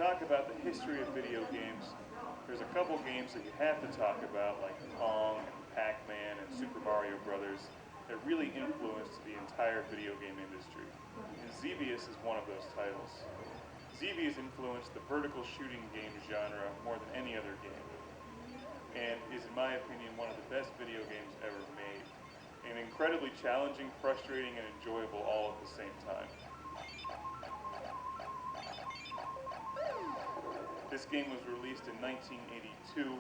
talk about the history of video games, there's a couple games that you have to talk about, like Pong and Pac-Man and Super Mario Brothers, that really influenced the entire video game industry. And Xevious is one of those titles. Xevious influenced the vertical shooting game genre more than any other game, and is, in my opinion, one of the best video games ever made. And incredibly challenging, frustrating, and enjoyable all at the same time. This game was released in 1982,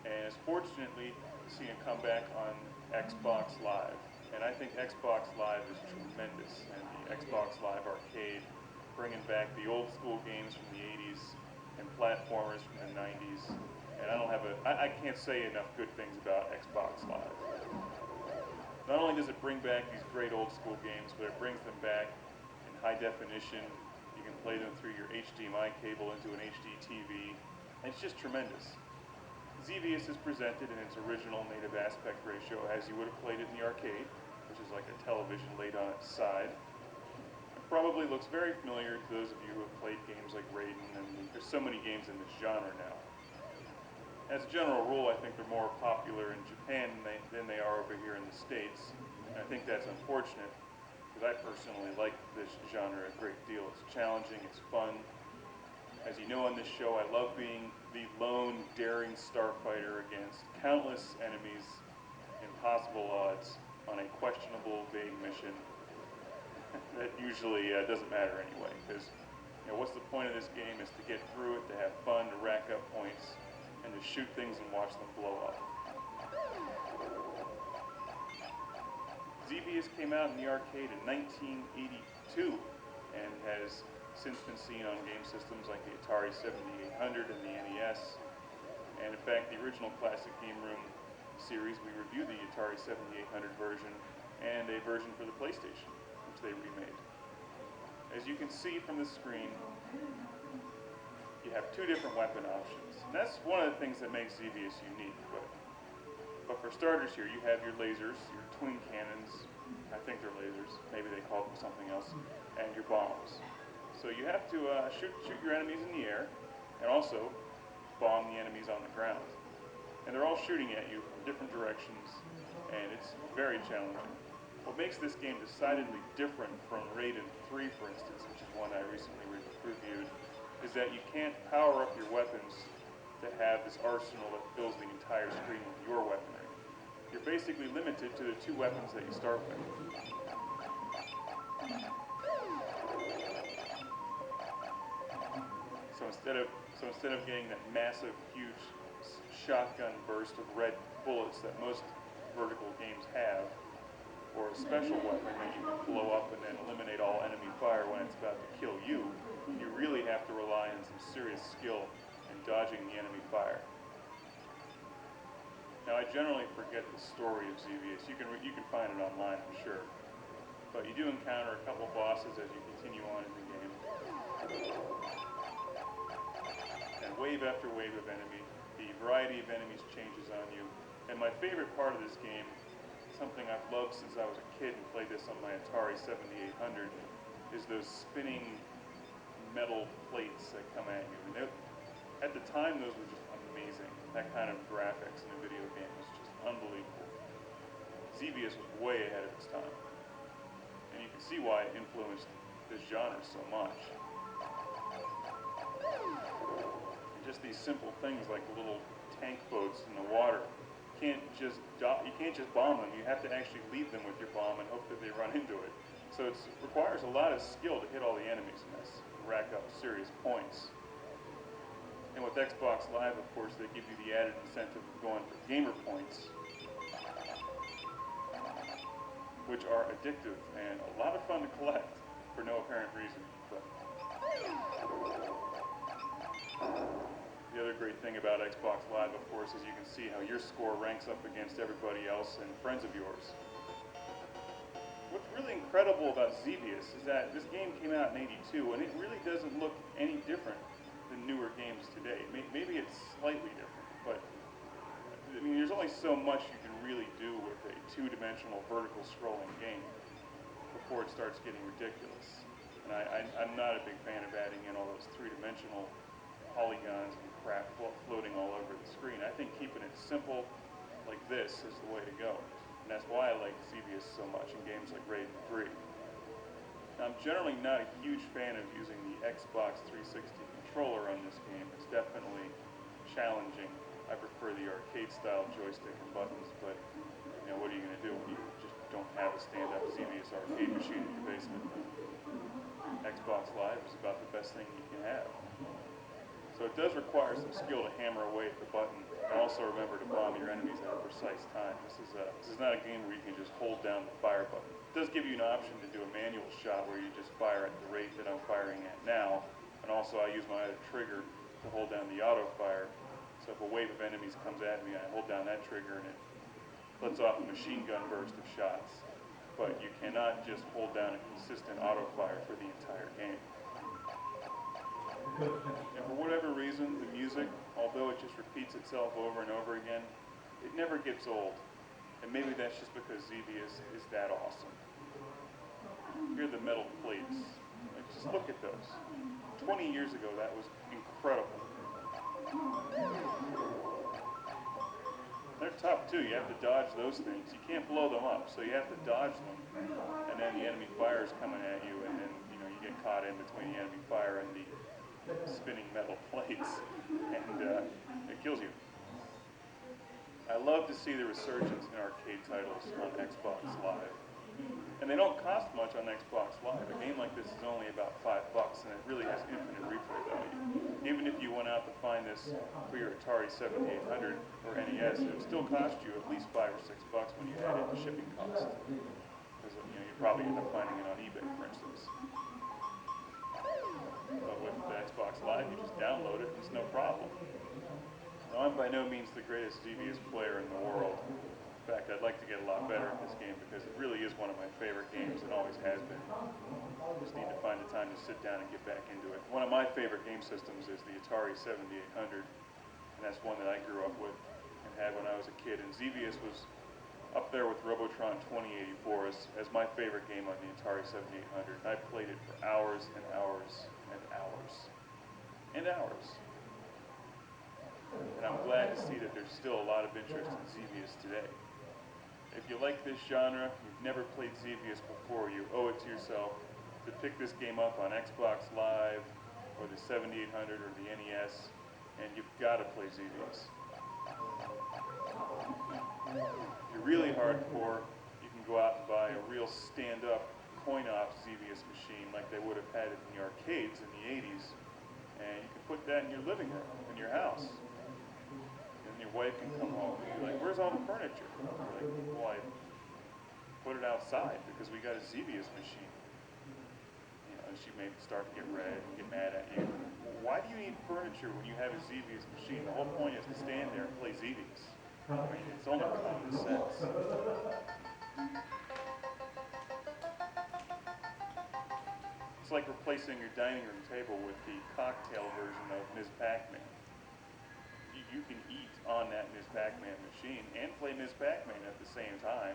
and has fortunately seen a comeback on Xbox Live. And I think Xbox Live is tremendous, and the Xbox Live Arcade, bringing back the old school games from the 80s and platformers from the 90s. And I can't say enough good things about Xbox Live. Not only does it bring back these great old school games, but it brings them back in high definition. You can play them through your HDMI cable into an HD TV, and it's just tremendous. Xevious is presented in its original native aspect ratio as you would have played it in the arcade, which is like a television laid on its side. It probably looks very familiar to those of you who have played games like Raiden, and there's so many games in this genre now. As a general rule, I think they're more popular in Japan than they are over here in the States, and I think that's unfortunate, because I personally like this genre a great deal. It's challenging, it's fun. As you know on this show, I love being the lone, daring starfighter against countless enemies, impossible odds, on a questionable, vague mission that usually doesn't matter anyway, because what's the point of this game is to get through it, to have fun, to rack up points, and to shoot things and watch them blow up. Xevious came out in the arcade in 1982 and has since been seen on game systems like the Atari 7800 and the NES. And in fact, the original Classic Game Room series, we reviewed the Atari 7800 version and a version for the PlayStation, which they remade. As you can see from the screen, you have two different weapon options. And that's one of the things that makes Xevious unique. But for starters here, you have your lasers, your twin cannons, I think they're lasers, maybe they call them something else, and your bombs. So you have to shoot your enemies in the air, and also bomb the enemies on the ground. And they're all shooting at you from different directions, and it's very challenging. What makes this game decidedly different from Raiden 3, for instance, which is one I recently reviewed, is that you can't power up your weapons to have this arsenal that fills the entire screen with your weaponry. You're basically limited to the two weapons that you start with. So instead of getting that massive, huge shotgun burst of red bullets that most vertical games have, or a special weapon that you can blow up and then eliminate all enemy fire when it's about to kill you, you really have to rely on some serious skill in dodging the enemy fire. Now, I generally forget the story of Xevious. You can find it online, I'm sure. But you do encounter a couple bosses as you continue on in the game. And wave after wave of enemy. The variety of enemies changes on you. And my favorite part of this game, something I've loved since I was a kid and played this on my Atari 7800, is those spinning metal plates that come at you. And at the time, those were just amazing. That kind of graphics in a video game was just unbelievable. Xevious was way ahead of its time. And you can see why it influenced this genre so much. And just these simple things like the little tank boats in the water. You can't just bomb them. You have to actually lead them with your bomb and hope that they run into it. So it requires a lot of skill to hit all the enemies in this, to rack up serious points. And with Xbox Live, of course, they give you the added incentive of going for gamer points, which are addictive and a lot of fun to collect for no apparent reason. But the other great thing about Xbox Live, of course, is you can see how your score ranks up against everybody else and friends of yours. What's really incredible about Xevious is that this game came out in '82, and it really doesn't look any different than newer games today. Maybe it's slightly different, but I mean, there's only so much you can really do with a two-dimensional vertical scrolling game before it starts getting ridiculous. And I'm not a big fan of adding in all those three-dimensional polygons and crap floating all over the screen. I think keeping it simple like this is the way to go. And that's why I like Xevious so much in games like Raiden 3. Now, I'm generally not a huge fan of using the Xbox 360 controller on this game. It's definitely challenging. I prefer the arcade-style joystick and buttons, but you know, what are you going to do when you just don't have a stand-up Xevious arcade machine in your basement? Xbox Live is about the best thing you can have. So it does require some skill to hammer away at the button, and also remember to bomb your enemies at a precise time. This is not a game where you can just hold down the fire button. It does give you an option to do a manual shot where you just fire at the rate that I'm firing at now, and also I use my other trigger to hold down the auto fire. So if a wave of enemies comes at me, I hold down that trigger and it lets off a machine gun burst of shots. But you cannot just hold down a consistent auto fire for the entire game. And for whatever reason, the music, although it just repeats itself over and over again, it never gets old. And maybe that's just because Xevious is that awesome. Here are the metal plates. Like, just look at those. 20 years ago, that was incredible. They're tough too. You have to dodge those things. You can't blow them up, so you have to dodge them. And then the enemy fire is coming at you, and then you get caught in between the enemy fire and the spinning metal plates, and it kills you. I love to see the resurgence in arcade titles on Xbox Live. And they don't cost much on Xbox Live. A game like this is only about $5, and it really has infinite replay value. Even if you went out to find this for your Atari 7800 or NES, it would still cost you at least $5 or $6 when you add in the shipping cost. Because you probably end up finding it on eBay, for instance. But with the Xbox Live, you just download it, and it's no problem. Now, I'm by no means the greatest Xevious player in the world. In fact, I'd like to get a lot better at this game because it really is one of my favorite games and always has been. Just need to find the time to sit down and get back into it. One of my favorite game systems is the Atari 7800, and that's one that I grew up with and had when I was a kid. And Xevious was up there with Robotron 2084 as my favorite game on the Atari 7800. And I played it for hours and hours and hours and hours. And I'm glad to see that there's still a lot of interest in Xevious today. If you like this genre, you've never played Xevious before, you owe it to yourself to pick this game up on Xbox Live or the 7800 or the NES, and you've got to play Xevious. If you're really hardcore, you can go out and buy a real stand-up coin-op Xevious machine like they would have had it in the arcades in the 80s, and you can put that in your living room, in your house. Your wife can come home and be like, "Where's all the furniture?" And you're like, "Well, I put it outside because we got a Xevious machine." And she may start to get red and get mad at you. Well, why do you need furniture when you have a Xevious machine? The whole point is to stand there and play Xevious. I mean, it's only common sense. It's like replacing your dining room table with the cocktail version of Ms. Pac-Man. You can eat on that Ms. Pac-Man machine and play Ms. Pac-Man at the same time.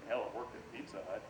Hell, it worked at Pizza Hut.